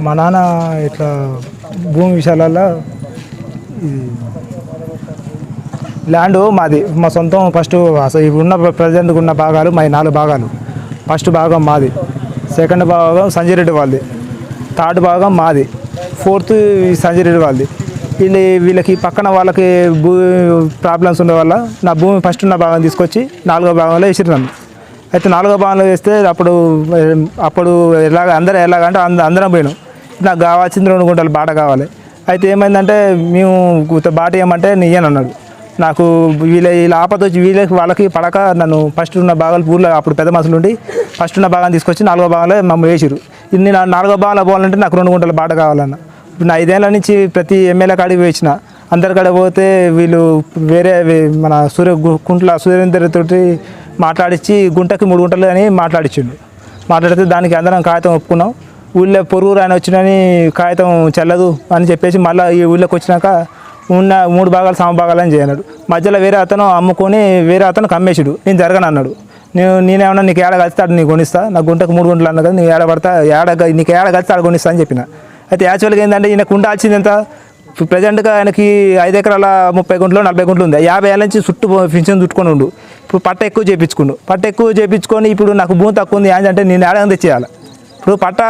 మా నాన్న ఇట్లా భూమి విషయాలలో ల్యాండ్ మాది, మా సొంతం. ఫస్ట్ అసలు ఇప్పుడున్న ప్రజెంట్గా ఉన్న భాగాలు మా 4 భాగాలు. ఫస్ట్ భాగం మాది, సెకండ్ భాగం సంజయ్ రెడ్డి వాళ్ళది, థర్డ్ భాగం మాది, ఫోర్త్ సంజయ్ రెడ్డి వాళ్ళది. వీళ్ళకి పక్కన వాళ్ళకి ప్రాబ్లమ్స్ ఉండే వల్ల నా భూమి ఫస్ట్ ఉన్న భాగం తీసుకొచ్చి 4వ భాగంలో వేసిరు నన్ను. అయితే 4వ భాగంలో వేస్తే అప్పుడు ఎలాగంటే అందరం పోయినాం. నాకు కావాల్సింది 2 గుంటలు బాట కావాలి. అయితే ఏమైందంటే మేము బాట ఏమంటే నేను అన్నాడు. నాకు వీళ్ళ ఆపద వచ్చి వాళ్ళకి పడక నన్ను ఫస్ట్ ఉన్న భాగాలు ఊళ్ళో అప్పుడు పెద్ద మనుషులు ఉండి ఫస్ట్ ఉన్న భాగాన్ని తీసుకొచ్చి 4వ భాగంలో మమ్మల్ని వేసిరు. ఇన్ని 4వ భాగంలో పోవాలంటే నాకు 2 గుంటల బాట కావాలన్న. ఇప్పుడు నా 5 ఏళ్ళ నుంచి ప్రతి ఎమ్మెల్యే కాడికి వేసిన, అందరి కాడ పోతే వీళ్ళు వేరే మన సురేందర్ తోటి మాట్లాడించి గుంటకి 3 గుంటలు అని మాట్లాడిచ్చిండు. మాట్లాడితే దానికి అందరం కాగితం ఒప్పుకున్నాం. ఊళ్ళో పొరుగురు ఆయన వచ్చినని కాగితం చెల్లదు అని చెప్పేసి మళ్ళీ ఈ ఊళ్ళోకి వచ్చినాక ఉన్న 3 భాగాలు సమభాగాలని చేయన్నాడు. మధ్యలో వేరే అతను అమ్ముకొని వేరే అతను కమ్మేసాడు. నేను జరగను అన్నాడు. నేనేమన్నా నీకు ఏడ కలిస్తాడు నీకు కొనిస్తా, నాకు గుంటకు 3 గుంటలు అన్నా కదా, నీకు ఏడ పడతా నీకు ఏడ కలిస్తే ఆడ కొనిస్తా అని చెప్పిన. అయితే యాక్చువల్గా ఏంటంటే ఈయనకు ఉండాల్సింది ఎంత, ప్రజెంట్గా ఆయనకి 5 ఎకరాల 30 గుంటలు 40 గుంటలు ఉంది. 50 ఏళ్ళ నుంచి పింఛన్ చుట్టుకొని ఉండు. ఇప్పుడు పట్ట ఎక్కువ చేయించుకొని ఇప్పుడు నాకు భూమి తక్కువ ఉంది అంటే నేను ఏడాది తెచ్చేయాలి. ఇప్పుడు పట్ట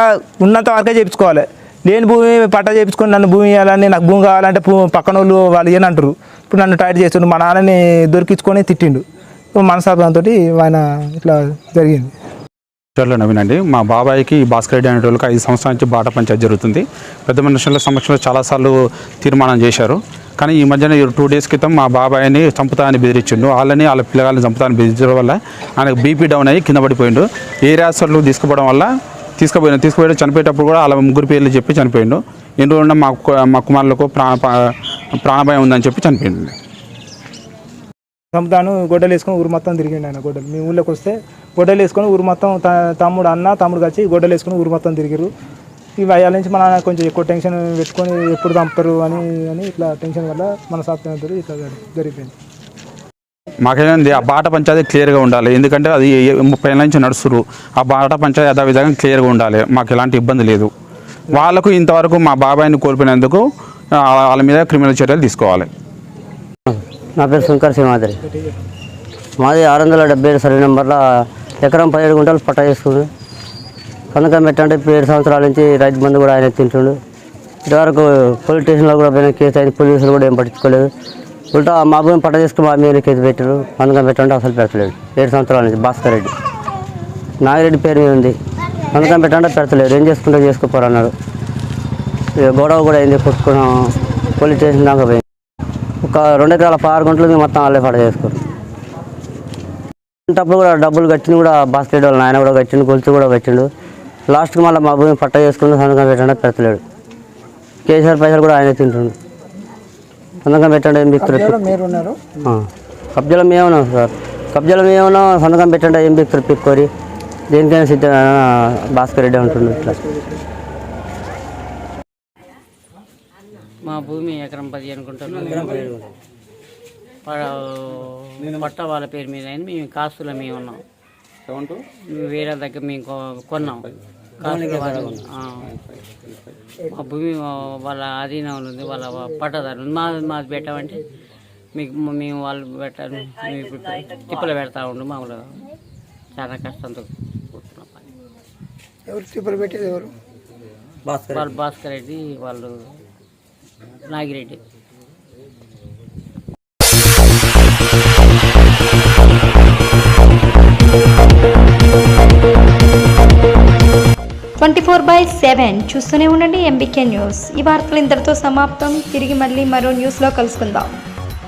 ఉన్నంత వరకే చేయించుకోవాలి. లేని భూమి పట్ట చేయించుకొని నన్ను భూమి ఇవ్వాలని, నాకు భూమి కావాలంటే పక్కన వాళ్ళు ఏనంటారు. ఇప్పుడు నన్ను టైట్ చేస్తుండు. మా నాన్నని దొరికించుకొని తిట్టిండు. మనస్తాపంతో ఆయన ఇట్లా జరిగింది. చర్ల నవీన్ అండి. మా బాబాయికి భాస్కర్ రెడ్డి అనే వాళ్ళకి 5 సంవత్సరాల నుంచి బాట పంచాయతీ జరుగుతుంది. పెద్ద మనుషుల సమక్షంలో చాలాసార్లు తీర్మానం చేశారు. కానీ ఈ మధ్యన 2 డేస్ క్రితం మా బాబాయిని చంపుతానని బెదిరించిండు. వాళ్ళ పిల్లగాళ్ళని చంపుతానని బెదిరించడం వల్ల ఆయనకు బీపీ డౌన్ అయ్యి కింద పడిపోయిండు. ఏరియా హాస్పిటల్కి తీసుకుపోవడం వల్ల తీసుకుపోయాడు. చనిపోయేటప్పుడు కూడా వాళ్ళ 3 పేర్లు చెప్పి చనిపోయిండు. ఎన్ని రోజుల్లో మా కుమారులకు ప్రాణభయం ఉందని చెప్పి చనిపోయింది. చంపుతాను గొడ్డలు వేసుకొని ఊరు మొత్తం తిరిగిండు ఆయన. గొడ్డలు మీ ఊళ్ళోకి వస్తే గొడ్డలు వేసుకొని ఊరు మొత్తం తమ్ముడు కలిసి గొడ్డలు వేసుకొని ఊరు మొత్తం తిరిగిరు. ఈ వయాల నుంచి మన కొంచెం ఎక్కువ టెన్షన్ పెట్టుకొని ఎప్పుడు చంపుతారు అని ఇట్లా టెన్షన్ వల్ల మన సాప్తాంతో ఇట్లా జరిగిపోయింది. మాకేంది ఆ బాట పంచాయతీ క్లియర్గా ఉండాలి. ఎందుకంటే అది 30 ఏళ్ళ నుంచి నడుస్తురు. ఆ బాట పంచాయతీ యథావిధంగా క్లియర్గా ఉండాలి. మాకు ఎలాంటి ఇబ్బంది లేదు. వాళ్ళకు ఇంతవరకు మా బాబాయిని కోల్పోయినందుకు వాళ్ళ మీద క్రిమినల్ చర్యలు తీసుకోవాలి. నా పేరు శంకర్ సింహాద్రి. మాది 670 సర్వే నెంబర్లో ఎకరం 17 గుంటలు పట్ట చేసుకుంది. సంతకం పెట్టంటే 7 సంవత్సరాల నుంచి రైతు బంధు కూడా ఆయన తింటుండు. ఇటువరకు పోలీస్ స్టేషన్లో కూడా పోయిన కేసు అయితే పోలీసులు కూడా ఏం పట్టించుకోలేదు. ఉల్టా మా భూమి పట్ట చేసుకుని మా మీద కేసు పెట్టారు. సంతకం పెట్టంటే అసలు పెడతలేడు. 7 సంవత్సరాల నుంచి భాస్కర్ రెడ్డి నాగిరెడ్డి పేరు మీద ఉంది. సంతకం పెట్టంటే పెడతలేడు. ఏం చేసుకుంటే చేసుకోపోరన్నాడు. గొడవ కూడా అయింది. కొట్టుకున్నాం. పోలీస్ స్టేషన్ దాకా పోయింది. ఒక 2 ఎకరాల 6 గుంటలు మొత్తం వాళ్ళే పట్ట చేసుకోరు. అప్పుడు కూడా డబ్బులు కట్టింది కూడా భాస్కర్ రెడ్డి వాళ్ళ ఆయన కూడా కట్టిండు. గొలుసు కూడా కట్టిండు. లాస్ట్కి మళ్ళీ మా భూమి పట్ట చేసుకుంటూ సంతకం పెట్టంటే పెడతలేడు. కేసీఆర్ పైసలు కూడా ఆయన తింటుండు. సంతకం పెట్టండి ఏం బిక్తురు. కబ్జాలో మేమున్నాం సార్. కబ్జాలో మేమున్నాం. సంతకం పెట్టండి ఏం బిక్తురు పిక్కోరి. దేనికైనా సిద్ధం భాస్కర్ రెడ్డి ఉంటుండు. ఇట్లా మా భూమి ఎకరం 15 గుంటలు పట్ట వాళ్ళ పేరు మీద అయింది. మేము కాస్తులో మేము ఉన్నాం. వేరే దగ్గర మేము కొన్నాం. మా భూమి వాళ్ళ ఆధీనంలో ఉంది. వాళ్ళ పట్టదారు మాది పెట్టామంటే మేము వాళ్ళు పెట్టాలి. మేము తిప్పలు పెడతా ఉండు. మామూలుగా చాలా కష్టంతో కూర్చున్నాం. ఎవరు తిప్పలు పెట్టేది? ఎవరు? వాళ్ళు భాస్కర్ రెడ్డి, వాళ్ళు నాగిరెడ్డి. "24/7" చూస్తూనే ఉండండి MBK న్యూస్. ఈ వార్తలు ఇంతటితో సమాప్తం. తిరిగి మళ్ళీ మరో న్యూస్లో కలుసుకుందాం.